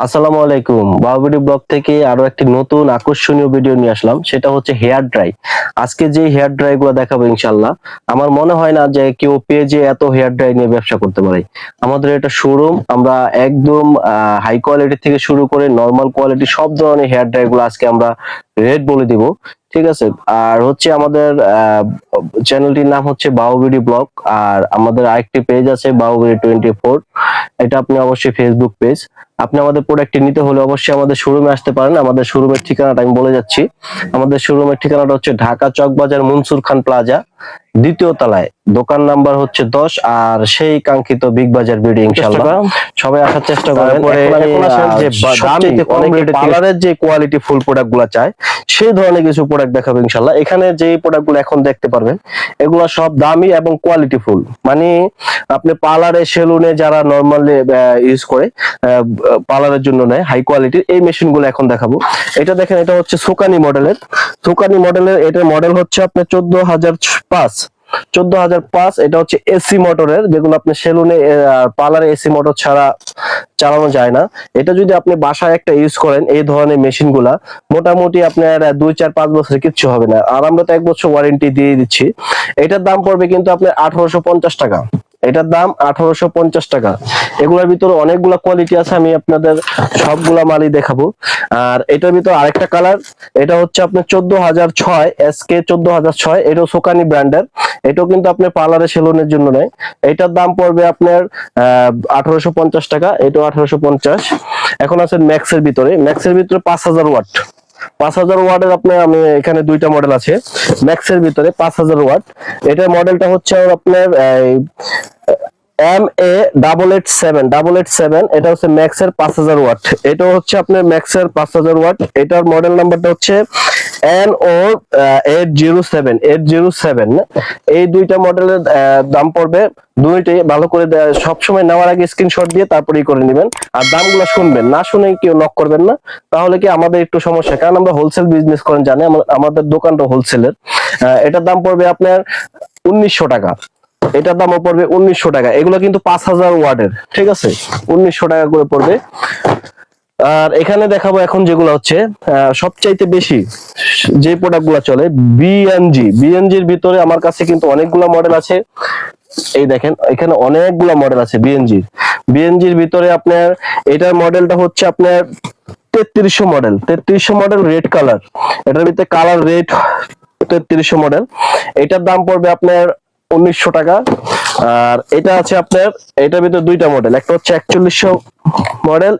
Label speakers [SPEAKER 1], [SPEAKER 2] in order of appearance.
[SPEAKER 1] আসসালামু আলাইকুম। বাহুবলী ব্লগ থেকে আরো একটি নতুন আকর্ষণীয় ভিডিও নিয়ে আসলাম, সেটা হচ্ছে হেয়ার ড্রাই। আজকে যে হেয়ার ড্রাই গুলো দেখাবো ইনশাল্লাহ, আমার মনে হয় না যে কেউ পেজে এত হেয়ার ড্রাই নিয়ে ব্যবসা করতে পারে। আমাদের এটা শোরুম, আমরা একদম হাই কোয়ালিটি থেকে শুরু করে নরমাল কোয়ালিটি সব ধরনের হেয়ার ড্রাই গুলো আজকে আমরা রেট বলে দিব। ঠিক আছে। আর হচ্ছে আমাদের চ্যানেলটির নাম হচ্ছে বাহুবলী ব্লগ, আর আমাদের আরেকটি পেজ আছে বাহুবলী 24। এটা আপনি অবশ্যই ফেসবুক পেজ। আপনি আমাদের প্রোডাক্টটি নিতে হলে অবশ্যই আমাদের শোরুমে আসতে পারেন। আমাদের শোরুমের ঠিকানাটা আমি বলে যাচ্ছি। আমাদের শোরুমের ঠিকানাটা হচ্ছে ঢাকা চকবাজার মনসুর খান প্লাজা, দ্বিতীয় তলায়। দোকান নাম্বার হচ্ছে 10, আর সেই কাঙ্ক্ষিত বিগ বাজার বিল্ডিং। ইনশাআল্লাহ সবাই আসার চেষ্টা করেন। এখন আসেন যে দামি পার্লারের যে কোয়ালিটি ফুল প্রোডাক্ট গুলা চায়, সেই ধরনের কিছু প্রোডাক্ট দেখাবো ইনশাআল্লাহ। এখানে যে প্রোডাক্ট গুলো এখন দেখতে পারবেন, এগুলো সব দামি এবং কোয়ালিটি ফুল। মানে আপনি পার্লারে সেলুনে যারা নরমালি ইউজ করে পার্লারের জন্য নেয় হাই কোয়ালিটির, এই মেশিন গুলো এখন দেখাবো। এটা দেখেন, এটা হচ্ছে সুকানি মডেলের। এটার মডেল হচ্ছে আপনার 14,005। এটা হচ্ছে এসি মোটরের, যেগুলো আপনি সেলুনে পার্লারে এসি মোটর ছাড়া চালানো যায় না। এটা যদি আপনি বাসায় একটা ইউজ করেন, এই ধরনের মেশিন গুলা মোটামুটি আপনার 2, 4, 5 বছর কিচ্ছু হবে না। আর আমরা তো 1 বছর ওয়ারেন্টি দিয়ে দিচ্ছি। এটার দাম পড়বে কিন্তু আপনার 1850 টাকা। এটার দাম 1850 টাকা। এগুলোর ভিতরে অনেকগুলা কোয়ালিটি আছে, আমি আপনাদের সবগুলা মালই দেখাবো। আর এটার ভিতরে আরেকটা কালার, এটা হচ্ছে আপনার 14,006 SK 14,006। এটাও সোকানি ব্র্যান্ডের। এটাও কিন্তু আপনার পার্লারে সেলুনের জন্য নেয়। এটার দাম পড়বে আপনার 1850 টাকা। এটাও 1850। এখন আছেন ম্যাক্সের ভিতরে। 5000 ওয়াট। 5000 ওয়াটের আপনার আমি এখানে দুইটা মডেল আছে ম্যাক্সের ভিতরে। 5000 ওয়াট। এটার মডেলটা হচ্ছে আপনার MA887। এটা হচ্ছে ম্যাক্সের 5000 ওয়াট। এটা হচ্ছে আপনার ম্যাক্সের 5000 ওয়াট। এটার মডেল নাম্বারটা হচ্ছে NO807। এই দুইটা মডেলের দাম পড়বে। দুইটাই ভালো করে সবসময় নেওয়ার আগে স্ক্রিনশট দিয়ে তারপরেই করে নেবেন। আর দামগুলো শুনবেন, না শুনে কেউ নক করবেন না, তাহলে কি আমাদের একটু সমস্যা। কারণ আমরা হোলসেল বিজনেস করেন জানি, আমাদের দোকানটা হোলসেলের। এটার দাম পড়বে আপনার 1900 টাকা। এটার দামও পড়বে 1900 টাকা। এগুলো কিন্তু 5000 ওয়াটের। ঠিক আছে, 1900 টাকা করে পড়বে। আর এখানে দেখাবো এখন যেগুলো হচ্ছে সবচাইতে বেশি যে প্রোডাক্ট গুলা চলে, বিএনজির ভিতরে আমার কাছে কিন্তু অনেকগুলা মডেল আছে। এই দেখেন, এখানে অনেকগুলা মডেল আছে বিএনজির ভিতরে। আপনার এটার মডেলটা হচ্ছে আপনার 3300 মডেল রেড কালার। এটার ভিতরে কালার রেড 3300 মডেল। এটার দাম পড়বে আপনার 1900 টাকা। আর এটা আছে আপনার, এটার ভিতরে দুইটা মডেল, একটা হচ্ছে 4100 মডেল,